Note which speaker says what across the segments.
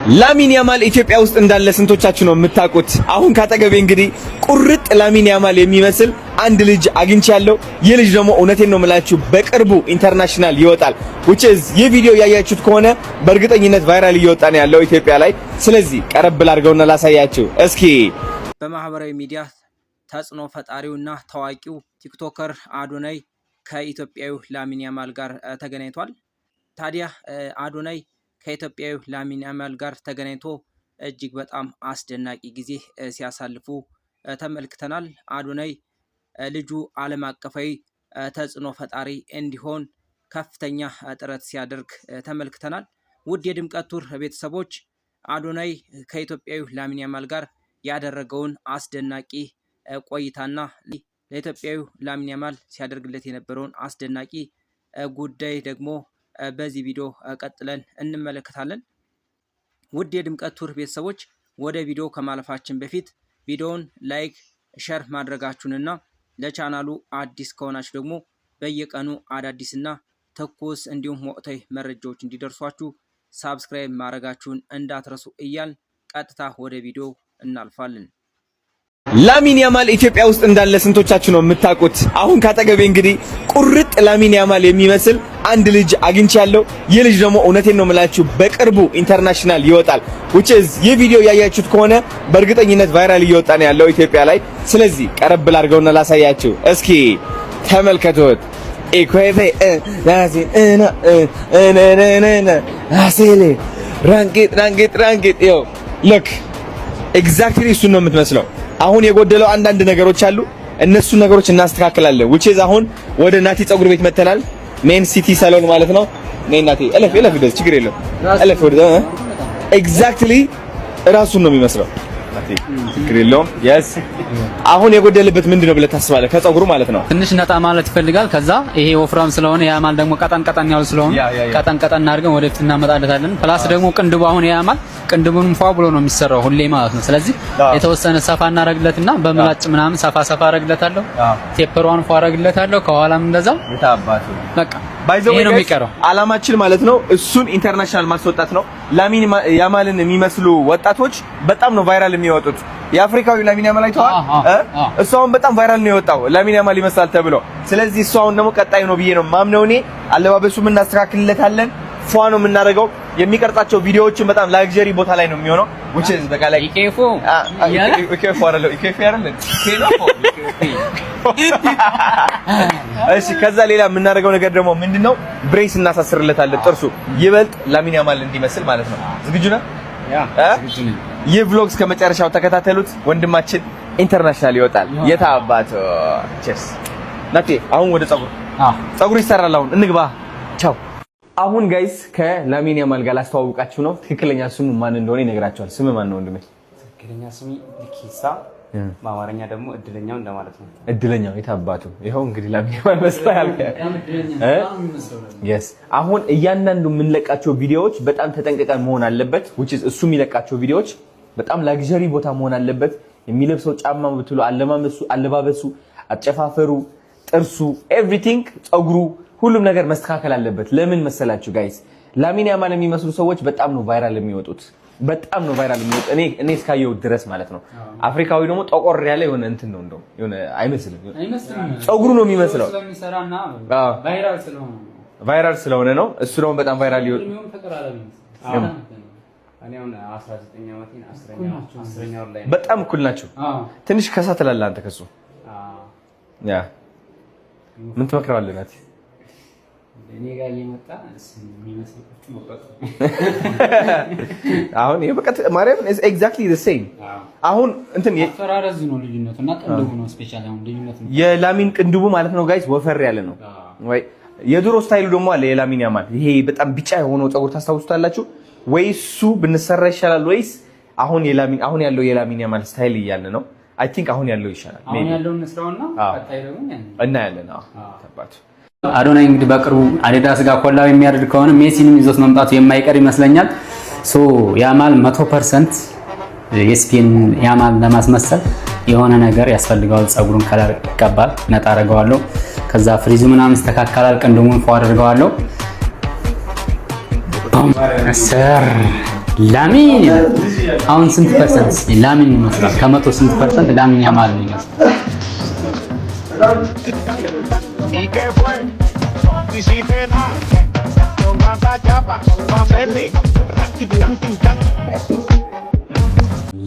Speaker 1: ላሚን ያማል ኢትዮጵያ ውስጥ እንዳለ ስንቶቻችሁ ነው የምታውቁት? አሁን ካጠገቤ እንግዲህ ቁርጥ ላሚን ያማል የሚመስል አንድ ልጅ አግኝቻለሁ። ይህ ልጅ ደግሞ እውነቴን ነው የምላችሁ በቅርቡ ኢንተርናሽናል ይወጣል። which is ይህ ቪዲዮ ያያችሁት ከሆነ በእርግጠኝነት ቫይራል እየወጣ ነው ያለው ኢትዮጵያ ላይ። ስለዚህ ቀረብ ላድርገውና ላሳያችሁ እስኪ።
Speaker 2: በማህበራዊ ሚዲያ ተጽዕኖ ፈጣሪውና ታዋቂው ቲክቶከር አዶናይ ከኢትዮጵያዊው ላሚን ያማል ጋር ተገናኝቷል። ታዲያ አዶናይ ከኢትዮጵያዊ ላሚን ያማል ጋር ተገናኝቶ እጅግ በጣም አስደናቂ ጊዜ ሲያሳልፉ ተመልክተናል። አዶናይ ልጁ ዓለም አቀፋዊ ተጽዕኖ ፈጣሪ እንዲሆን ከፍተኛ ጥረት ሲያደርግ ተመልክተናል። ውድ የድምቀት ቱር ቤተሰቦች አዶናይ ከኢትዮጵያዊ ላሚን ያማል ጋር ያደረገውን አስደናቂ ቆይታና ለኢትዮጵያዊ ላሚን ያማል ሲያደርግለት የነበረውን አስደናቂ ጉዳይ ደግሞ በዚህ ቪዲዮ ቀጥለን እንመለከታለን። ውድ የድምቀት ቱር ቤተሰቦች ወደ ቪዲዮ ከማለፋችን በፊት ቪዲዮውን ላይክ፣ ሼር ማድረጋችሁንና ለቻናሉ አዲስ ከሆናችሁ ደግሞ በየቀኑ አዳዲስና ትኩስ እንዲሁም ወቅታዊ መረጃዎች እንዲደርሷችሁ ሳብስክራይብ ማድረጋችሁን እንዳትረሱ እያልን ቀጥታ ወደ ቪዲዮ እናልፋለን።
Speaker 1: ላሚን ያማል ኢትዮጵያ ውስጥ እንዳለ ስንቶቻችሁ ነው የምታውቁት? አሁን ካጠገቤ እንግዲህ ቁርጥ ላሚን ያማል የሚመስል አንድ ልጅ አግኝቻለሁ። ይህ ልጅ ደግሞ እውነቴን ነው የምላችሁ በቅርቡ ኢንተርናሽናል ይወጣል። which is ይህ ቪዲዮ ያያችሁት ከሆነ በእርግጠኝነት ቫይራል እየወጣ ነው ያለው ኢትዮጵያ ላይ። ስለዚህ ቀረብ ላድርገውና ላሳያችሁ እስኪ ተመልከቱት። ኢኩዌቴ አሴሌ ራንጌት ይኸው ልክ ኤግዛክትሊ እሱን ነው የምትመስለው። አሁን የጎደለው አንዳንድ ነገሮች አሉ። እነሱ ነገሮች እናስተካክላለን። which is አሁን ወደ ናቲ ፀጉር ቤት መተናል። ሜን ሲቲ ሳሎን ማለት ነው። ነይ ናቲ እለፍ ደስ ችግር የለም እለፍ ወደ ኤግዛክትሊ ራሱን ነው የሚመስለው። ናቲ ችግር የለውም። yes አሁን የጎደለበት ምንድነው ብለህ ታስባለህ? ከፀጉሩ ማለት ነው
Speaker 3: ትንሽ ነጣ ማለት ይፈልጋል። ከዛ ይሄ ወፍራም ስለሆነ ያማል ደግሞ ቀጠን ያሉ ስለሆነ ቀጠን አድርገን ወደፊት እናመጣለታለን። ፕላስ ደግሞ ቅንድቡ አሁን ያማል ቅንድቡንም ፏ ብሎ ነው የሚሰራው ሁሌ ማለት ነው። ስለዚህ የተወሰነ ሰፋ እናረግለትና በምላጭ ምናምን ሰፋ አረግለታለሁ። ቴፐሯን ፏ አረግለታለሁ። ከኋላም እንደዛው የታባቱ በቃ ባይዘው ነው የሚቀረው። አላማችን ማለት ነው እሱን ኢንተርናሽናል ማስወጣት ነው። ላሚን ያማልን የሚመስሉ ወጣቶች በጣም ነው ቫይራል የሚወጡት። የአፍሪካዊ ላሚን ያማል አይተዋል። እሱ አሁን በጣም ቫይራል ነው የወጣው ላሚን ያማል ይመስላል ተብሎ። ስለዚህ እሱ አሁን ደግሞ ቀጣይ ነው ብዬ ነው ማምነው እኔ። አለባበሱም እናስተካክልለታለን፣ ፏ ነው የምናደርገው። የሚቀርጻቸው ቪዲዮዎችን በጣም ላግዠሪ ቦታ ላይ ነው የሚሆነው። which is በቃ ላይ ኢኬፎ አይደለም እሺ። ከዛ ሌላ የምናደርገው ነገር ደግሞ ምንድነው ብሬስ እናሳስርለታለን፣ ጥርሱ ይበልጥ ላሚን ያማል እንዲመስል ማለት ነው። ዝግጁ ነህ? ዝግጁ ነኝ። ይህ ቭሎግ እስከ መጨረሻው ተከታተሉት። ወንድማችን ኢንተርናሽናል ይወጣል። የታባቶ ቸስ ናቲ። አሁን ወደ ፀጉር ይሰራል። አሁን እንግባ። ቻው። አሁን ጋይስ ከላሚን ያማል ጋር ላስተዋውቃችሁ ነው። ትክክለኛ ስሙ ማን እንደሆነ ይነግራችኋል። ስም ማን ነው ወንድሜ?
Speaker 4: ትክክለኛ ስሙ ሊኪሳ፣ በአማርኛ ደግሞ እድለኛው እንደማለት ነው።
Speaker 1: እድለኛው የታባቱ ይሄው እንግዲህ ላሚን ያማል መስላል። yes አሁን እያንዳንዱ የምንለቃቸው ቪዲዮዎች በጣም ተጠንቅቀን መሆን አለበት። which is እሱ የሚለቃቸው ቪዲዮዎች በጣም ላግዠሪ ቦታ መሆን አለበት። የሚለብሰው ጫማ ብትሉ አለባበሱ፣ አጨፋፈሩ፣ ጥርሱ፣ ኤቭሪቲንግ፣ ፀጉሩ፣ ሁሉም ነገር መስተካከል አለበት። ለምን መሰላችሁ ጋይስ? ላሚን ያማል የሚመስሉ ሰዎች በጣም ነው ቫይራል የሚወጡት። እኔ እስካየው ድረስ ማለት ነው። አፍሪካዊ ደግሞ ጠቆር ያለ የሆነ እንትን ነው እንደው የሆነ አይመስልም። ፀጉሩ ነው የሚመስለው ቫይራል ስለሆነ ነው። እሱ ደግሞ በጣም ቫይራል ይወጣ። በጣም እኩል ናቸው። ትንሽ ከሳ ትላለህ አንተ ከሱ። ያ ምን ትመክረዋለህ ናቲ?
Speaker 4: እኔ ጋር እየመጣ የሚመስል
Speaker 1: አሁን ይሄ በቃ ማርያም is exactly the same። አሁን እንትን
Speaker 3: አፈራረዙ ነው ልዩነቱና ቅንድቡ ነው ስፔሻሊ አሁን ልዩነቱ ነው።
Speaker 1: የላሚን ቅንድቡ ማለት ነው ጋይስ ወፈር ያለ ነው ወይ? የድሮ ስታይሉ ደግሞ አለ የላሚን ያማል። ይሄ በጣም ቢጫ የሆነው ፀጉር ታስታውሱታላችሁ ወይ? እሱ ብንሰራ ይሻላል ወይስ አሁን ያለው የላሚን ያማል ስታይል እያለ ነው? አይ ቲንክ አሁን ያለው ይሻላል።
Speaker 3: አሁን ያለው እንስራውና ቀጣይ ደግሞ
Speaker 1: እናያለን። ተባቱ
Speaker 3: አዶናይ እንግዲህ በቅርቡ አዲዳስ ጋር ኮላብ የሚያደርግ ከሆነ ሜሲንም ይዞት መምጣቱ የማይቀር ይመስለኛል። ሶ ያማል 100% የስፔን ያማል ለማስመሰል የሆነ ነገር ያስፈልጋል። ፀጉሩን ከለር ይቀባል፣ ነጣ አደርገዋለሁ። ከዛ ፍሪዙ ምናምን ይስተካከላል፣ ቅንድሙን ፏ አደርገዋለሁ። ሰር ላሚን አሁን ስንት ፐርሰንት ላሚን ይመስላል? ከመቶ ስንት ፐርሰንት ላሚን ያማል ነው ይመስላል?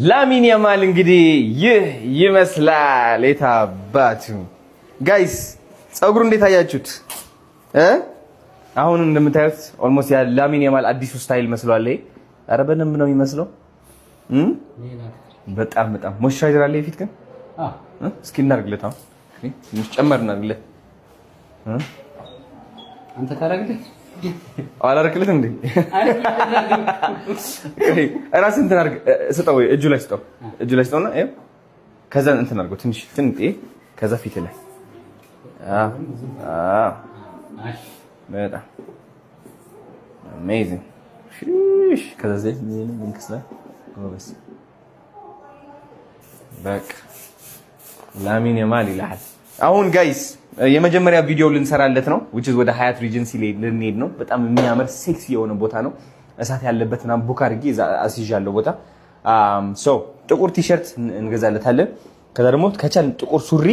Speaker 1: ላሚን ያማል እንግዲህ ይህ ይመስላል። የታባቱ ጋይስ ፀጉሩ እንዴት አያችሁት? አሁን እንደምታዩት ኦልሞስት ያ ላሚን ያማል አዲሱ ስታይል መስሏል። ኧረ በደንብ ነው የሚመስለው። በጣም በጣም ሞይስቸራይዘር አለ የፊት ግን እስኪ እናድርግለት። አሁን ትንሽ ጨመር እናድርግለት።
Speaker 3: አንተ ታረግልህ
Speaker 1: አላረክለት እንዴ? እራስህ እንትን አድርግ ስጠው፣ እጁ ላይ ስጠው፣ እጁ ላይ ስጠውና ይኸው ከዛ እንትን አድርገው ትንሽ ትንጤ ከዛ ፊት ላይ በጣም አሜዚንግ ከዛ ዘይት ምን ከስላ ጎበስ በቃ ላሚን ያማል ይላል። አሁን ጋይስ የመጀመሪያ ቪዲዮ ልንሰራለት ነው which is ወደ ሀያት ሪጀንሲ ልንሄድ ነው። በጣም የሚያምር ሴክሲ የሆነ ቦታ ነው። እሳት ያለበት ምናምን ቡክ አድርጌ አስይዣለሁ ቦታ። ሶ ጥቁር ቲሸርት እንገዛለታለን። ከዛ ደግሞ ከቻልን ጥቁር ሱሪ፣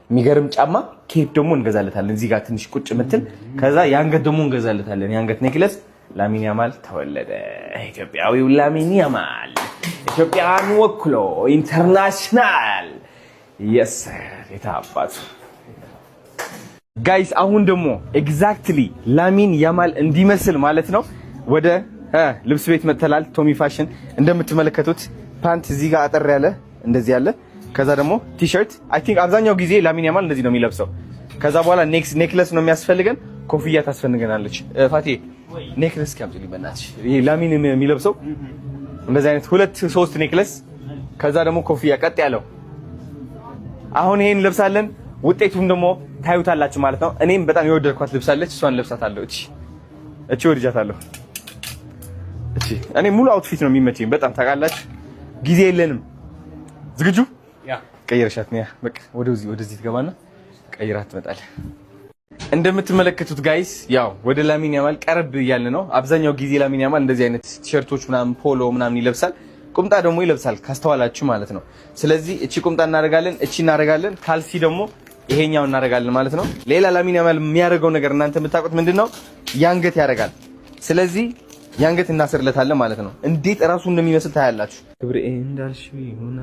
Speaker 1: የሚገርም ጫማ፣ ኬፕ ደግሞ እንገዛለታለን። እዚህ ጋር ትንሽ ቁጭ ምትል። ከዛ የአንገት ደግሞ እንገዛለታለን። የአንገት ኔክለስ። ላሚን ያማል ተወለደ። ኢትዮጵያዊው ላሚን ያማል ኢትዮጵያን ወክሎ ኢንተርናሽናል የስ የታባቱ ጋይስ። አሁን ደግሞ ኤግዛክትሊ ላሚን ያማል እንዲመስል ማለት ነው ወደ ልብስ ቤት መጥተላል። ቶሚ ፋሽን እንደምትመለከቱት ፓንት እዚህ ጋር አጠር ያለ እንደዚህ ያለ፣ ከዛ ደግሞ ቲሸርት። አይ ቲንክ አብዛኛው ጊዜ ላሚን ያማል እንደዚህ ነው የሚለብሰው። ከዛ በኋላ ኔክለስ ነው የሚያስፈልገን፣ ኮፍያ ታስፈልገናለች። ፋቴ ኔክለስ ካምጪልኝ በእናትሽ። ይሄ ላሚን የሚለብሰው እንደዚህ አይነት 2-3 ኔክለስ፣ ከዛ ደግሞ ኮፍያ ቀጥ ያለው። አሁን ይሄን ለብሳለን። ውጤቱም ደግሞ ታዩታላችሁ ማለት ነው። እኔም በጣም የወደድኳት ልብሳለች፣ እሷን ለብሳታለሁ። እቺ ወድጃታለሁ። እኔ ሙሉ አውትፊት ነው የሚመቸኝ በጣም ታውቃላችሁ። ጊዜ የለንም። ዝግጁ? ቀይረሻት ነው በቃ ወደዚህ ትገባና ቀይራት ትመጣለህ። እንደምትመለከቱት ጋይስ ያው ወደ ላሚን ያማል ቀረብ እያልን ነው። አብዛኛው ጊዜ ላሚን ያማል እንደዚህ አይነት ቲሸርቶች ምናምን ፖሎ ምናምን ይለብሳል። ቁምጣ ደግሞ ይለብሳል ካስተዋላችሁ ማለት ነው። ስለዚህ እቺ ቁምጣ እናደርጋለን፣ እቺ እናደርጋለን፣ ካልሲ ደግሞ ይሄኛው እናደርጋለን ማለት ነው። ሌላ ላሚን ያማል የሚያደርገው ነገር እናንተ የምታውቁት ምንድነው? ያንገት ያደርጋል። ስለዚህ ያንገት እናስርለታለን ማለት ነው። እንዴት እራሱ እንደሚመስል ታያላችሁ። ክብሬ እንዳልሽው ይሁና።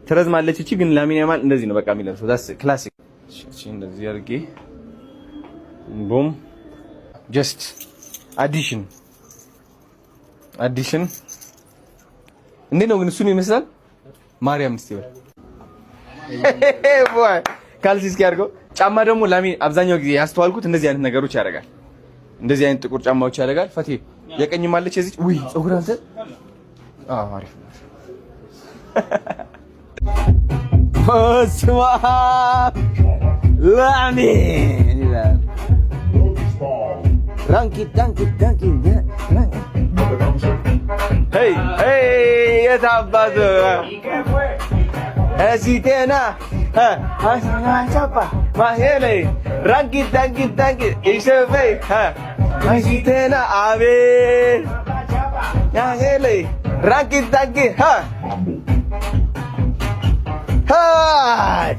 Speaker 1: ትረዝማለች እቺ ግን ላሚን ያማል እንደዚህ ነው በቃ የሚለብሰው። ዳስ ክላሲክ። እቺ እንደዚህ አድርጌ ቦም ጀስት አዲሽን እንዴት ነው ግን እሱን ይመስላል። ማርያም እስቲ ወይ ካልሲ እስኪ አድርገው። ጫማ ደግሞ ላሚን አብዛኛው ጊዜ ያስተዋልኩት እንደዚህ አይነት ነገሮች ያደርጋል። እንደዚህ አይነት ጥቁር ጫማዎች ያደርጋል። ፈቴ የቀኝ ማለች እዚህ ወይ ፀጉር አንተ አሪፍ ነው። ስማ ላሚን ይላል። ራንኪ Hey, የታባቱ እሲቴና chapa mahele ranki tanki isefei እሲቴና አቤ ያሄለ ranki tanki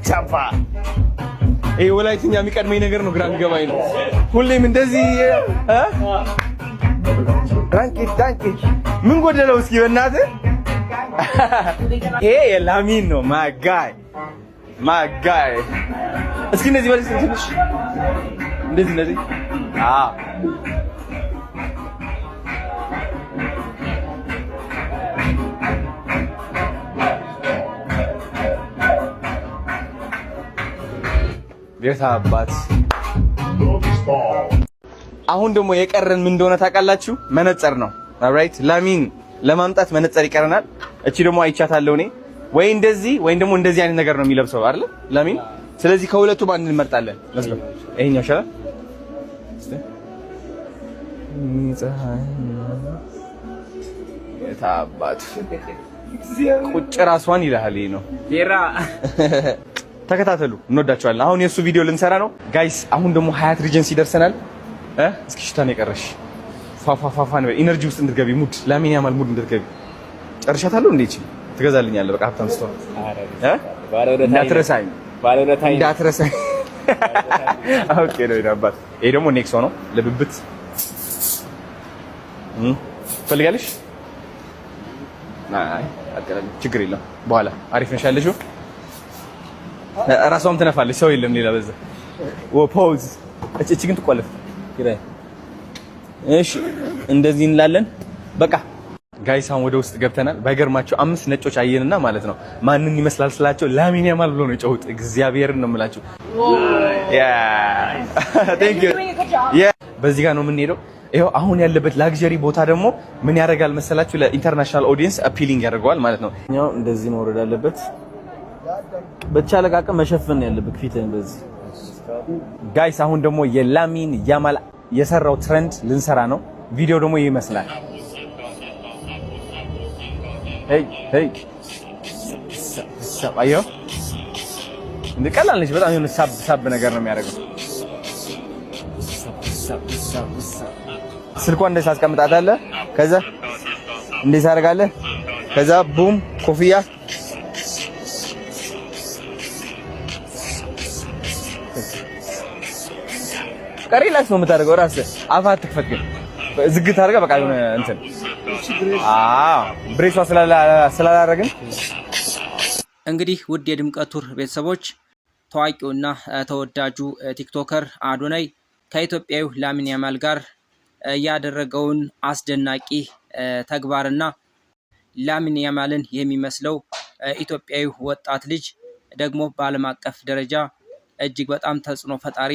Speaker 1: chapa ይሄ ወላይትኛ የሚቀድመኝ ነገር ነው፣ ግራ የሚገባኝ ነው። ሁሌም እንደዚህ ራንኪ ምን ጎደለው እስኪ በእናትህ። ይሄ የላሚን ነው። ማጋይ እስኪ እንደዚህ በልስ ትንሽ እንደዚህ የታባት። አሁን ደግሞ የቀረን ምን እንደሆነ ታውቃላችሁ? መነጽር ነው። ኦልራይት ላሚን ለማምጣት መነጽር ይቀረናል። እቺ ደግሞ አይቻታለሁ እኔ ወይ እንደዚህ ወይም ደግሞ እንደዚህ አይነት ነገር ነው የሚለብሰው አይደል ላሚን። ስለዚህ ከሁለቱ በአንድ እንመርጣለን። ለስበ ይሄኛው ይሻላል። የታባት ቁጭ ራሷን ይላል። ይሄ ነው ተከታተሉ፣ እንወዳቸዋለን። አሁን የሱ ቪዲዮ ልንሰራ ነው ጋይስ። አሁን ደግሞ ሀያት ሪጀንሲ ደርሰናል። እስኪ ሽታን የቀረሽ ፋፋፋፋ ነው ኢነርጂ ውስጥ እንድትገቢ ሙድ ላሚን ያማል ሙድ እንድትገቢ ጨርሻታለሁ። እንዴ እቺ ትገዛልኛለህ? በቃ ሀብታም ስትሆን እንዳትረሳኝ እንዳትረሳኝ። ኦኬ ነው ይዳባት። ይሄ ደግሞ ኔክሶ ነው ለብብት ፈልጋለሽ? አይ አቀራለሁ ችግር የለም። በኋላ አሪፍ ነሽ ያለሽው ራሷም ትነፋለች። ሰው የለም ሌላ በዛ ፖዝ እቺ ግን ትቆለፍ ይራይ። እሺ እንደዚህ እንላለን። በቃ ጋይስ አሁን ወደ ውስጥ ገብተናል። ባይገርማቸው 5 ነጮች አየንና ማለት ነው ማንን ይመስላል ስላቸው ላሚን ያማል ብሎ ነው የጨውት። እግዚአብሔርን ነው የምላቸው። ያ ቴንክ ዩ ያ በዚህ ጋር ነው የምንሄደው። ይሄው አሁን ያለበት ላግዠሪ ቦታ ደግሞ ምን ያደርጋል መሰላችሁ? ለኢንተርናሽናል ኦዲየንስ አፒሊንግ ያደርገዋል ማለት ነው። ያው እንደዚህ መውረድ አለበት። በቻለ አቅም መሸፈን ያለበት ፊትህን በዚህ ጋይስ። አሁን ደግሞ የላሚን ያማል የሰራው ትሬንድ ልንሰራ ነው። ቪዲዮ ደግሞ ይመስላል። ሄይ አዮ እንደ ቀላል ነች በጣም የሆነ ሳብ ነገር ነው የሚያደርገው። ስልኳን እንደዚህ አስቀምጣታለህ። ከዛ እንደዚህ አደርጋለህ። ከዛ ቡም ኮፍያ ሪላክስ ነው የምታደርገው። ራስህ አፋ አትክፈት ግን ዝግት አድርገህ በቃ የሆነ እንትን ብሬሷ ስላላረግን
Speaker 2: እንግዲህ ውድ የድምቀት ቱር ቤተሰቦች ታዋቂውና ተወዳጁ ቲክቶከር አዶናይ ከኢትዮጵያዊ ላሚን ያማል ጋር ያደረገውን አስደናቂ ተግባርና ላሚን ያማልን የሚመስለው ኢትዮጵያዊ ወጣት ልጅ ደግሞ በዓለም አቀፍ ደረጃ እጅግ በጣም ተጽዕኖ ፈጣሪ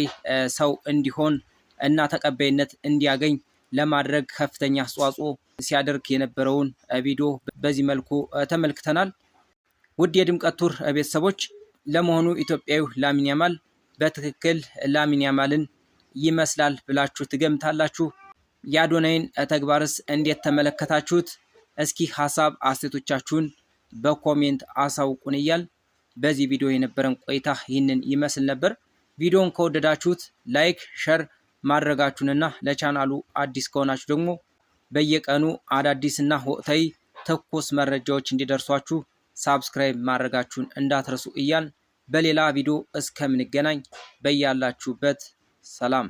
Speaker 2: ሰው እንዲሆን እና ተቀባይነት እንዲያገኝ ለማድረግ ከፍተኛ አስተዋጽኦ ሲያደርግ የነበረውን ቪዲዮ በዚህ መልኩ ተመልክተናል። ውድ የድምቀት ቱር ቤተሰቦች ለመሆኑ ኢትዮጵያዊ ላሚን ያማል በትክክል ላሚን ያማልን ይመስላል ብላችሁ ትገምታላችሁ? የአዶናይን ተግባርስ እንዴት ተመለከታችሁት? እስኪ ሀሳብ አስተያየቶቻችሁን በኮሜንት አሳውቁን እያል በዚህ ቪዲዮ የነበረን ቆይታ ይህንን ይመስል ነበር። ቪዲዮውን ከወደዳችሁት ላይክ፣ ሸር ማድረጋችሁንና ለቻናሉ አዲስ ከሆናችሁ ደግሞ በየቀኑ አዳዲስና ወቅታዊ ትኩስ መረጃዎች እንዲደርሷችሁ ሳብስክራይብ ማድረጋችሁን እንዳትረሱ እያል በሌላ ቪዲዮ እስከምንገናኝ በያላችሁበት ሰላም